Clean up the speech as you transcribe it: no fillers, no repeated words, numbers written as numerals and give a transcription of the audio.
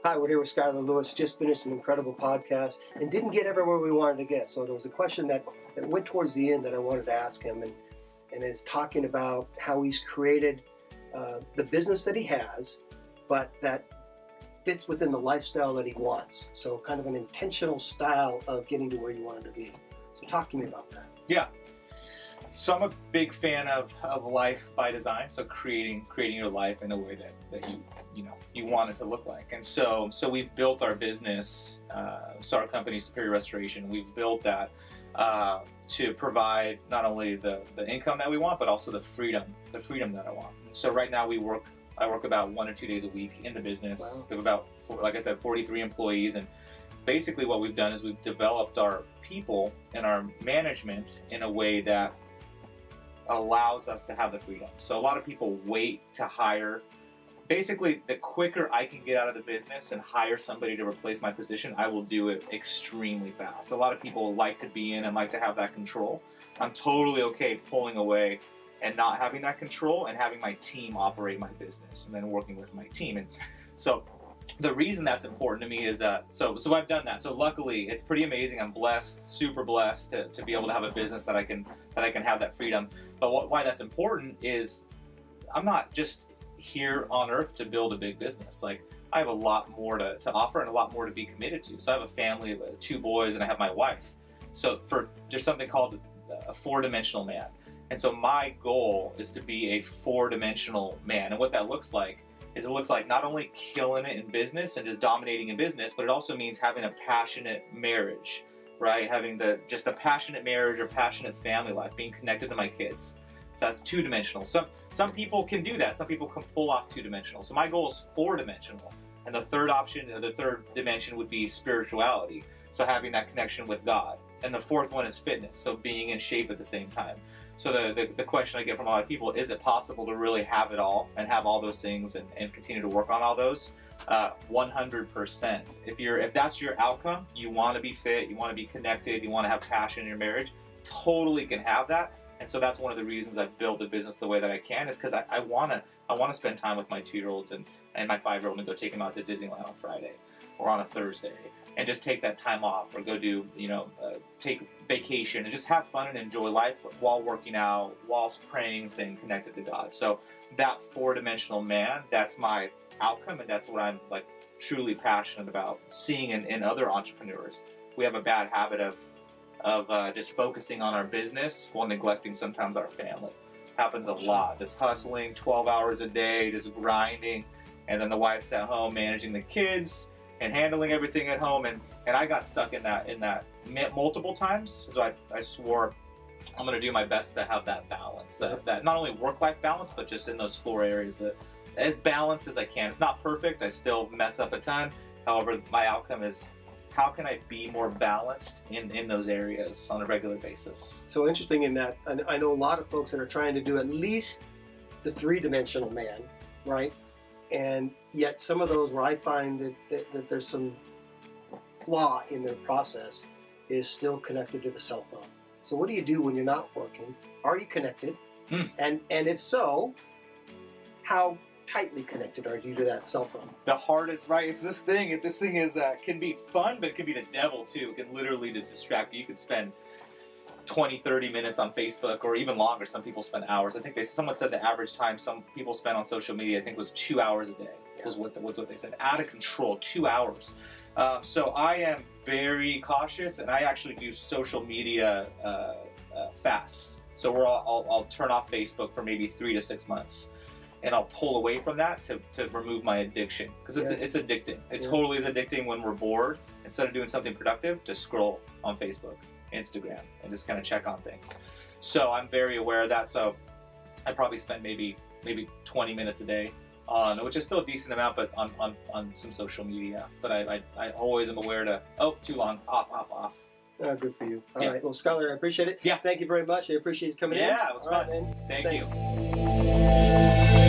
Hi, we're here with Sklyar Lewis. Just finished an incredible podcast and didn't get everywhere we wanted to get. So there was a question that went towards the end that I wanted to ask him, and it's talking about how he's created the business that he has, but that fits within the lifestyle that he wants. So kind of an intentional style of getting to where you wanted to be. So talk to me about that. Yeah. So I'm a big fan of life by design. So creating your life in a way that you want it to look like. And so we've built our business, so our company Superior Restoration, we've built that to provide not only the income that we want, but also the freedom that I want. And so right now I work about 1 or 2 days a week in the business. Wow. We have about, like I said, 43 employees, and basically what we've done is we've developed our people and our management in a way that allows us to have the freedom. So a lot of people wait to hire. Basically, the quicker I can get out of the business and hire somebody to replace my position, I will do it extremely fast. A lot of people like to be in and like to have that control. I'm totally okay pulling away and not having that control and having my team operate my business and then working with my team. And so the reason that's important to me is so I've done that. So luckily, it's pretty amazing. I'm blessed, super blessed to be able to have a business that I can have that freedom. But why that's important is I'm not just here on earth to build a big business. Like, I have a lot more to offer and a lot more to be committed to. So I have a family of 2 boys and I have my wife. So there's something called a 4-dimensional man. And so my goal is to be a 4-dimensional man. And what that looks like is it looks like not only killing it in business and just dominating in business, but it also means having a passionate marriage, right? Having just a passionate marriage or passionate family life, being connected to my kids. So that's 2-dimensional. Some people can do that. Some people can pull off 2-dimensional. So my goal is 4-dimensional. And the third option, or the third dimension, would be spirituality. So having that connection with God. And the fourth one is fitness. So being in shape at the same time. So the question I get from a lot of people, is it possible to really have it all and have all those things and continue to work on all those? 100%. If that's your outcome, you want to be fit, you want to be connected, you want to have passion in your marriage, totally can have that. And so that's one of the reasons I've built the business the way that I can, is because I want to spend time with my 2-year-olds and my 5-year-old and go take them out to Disneyland on Friday or on a Thursday and just take that time off, or go do, take vacation and just have fun and enjoy life while working out, whilst praying, staying connected to God. So that 4-dimensional man, that's my outcome, and that's what I'm like truly passionate about seeing in other entrepreneurs. We have a bad habit of just focusing on our business while neglecting sometimes our family. Happens a lot. Just hustling 12 hours a day, just grinding, and then the wife's at home managing the kids and handling everything at home. And I got stuck in that multiple times. So I swore I'm going to do my best to have that balance, that not only work-life balance, but just in those 4 areas, that as balanced as I can. It's not perfect. I still mess up a ton. However, my outcome is, how can I be more balanced in those areas on a regular basis? So interesting in that, I know a lot of folks that are trying to do at least the 3-dimensional man, right? And yet some of those where I find that there's some flaw in their process is still connected to the cell phone. So what do you do when you're not working? Are you connected? And if so, how tightly connected are you to that cell phone? The hardest, right? It's this thing. This thing is can be fun, but it can be the devil too. It can literally just distract you. You could spend 20, 30 minutes on Facebook, or even longer. Some people spend hours. I think someone said the average time some people spend on social media, I think, was 2 hours a day. Was what they said. Out of control, 2 hours. So I am very cautious, and I actually do social media fasts. So I'll turn off Facebook for maybe 3 to 6 months. And I'll pull away from that to remove my addiction, because it's addicting. It totally is addicting when we're bored. Instead of doing something productive, to scroll on Facebook, Instagram, and just kind of check on things. So I'm very aware of that. So I probably spend maybe 20 minutes a day on, which is still a decent amount, but on some social media. But I always am aware to, too long, off. Good for you. All right. Well, Skylar, I appreciate it. Yeah. Thank you very much. I appreciate you coming in. Yeah, it was fun. Right, Thank Thanks. you.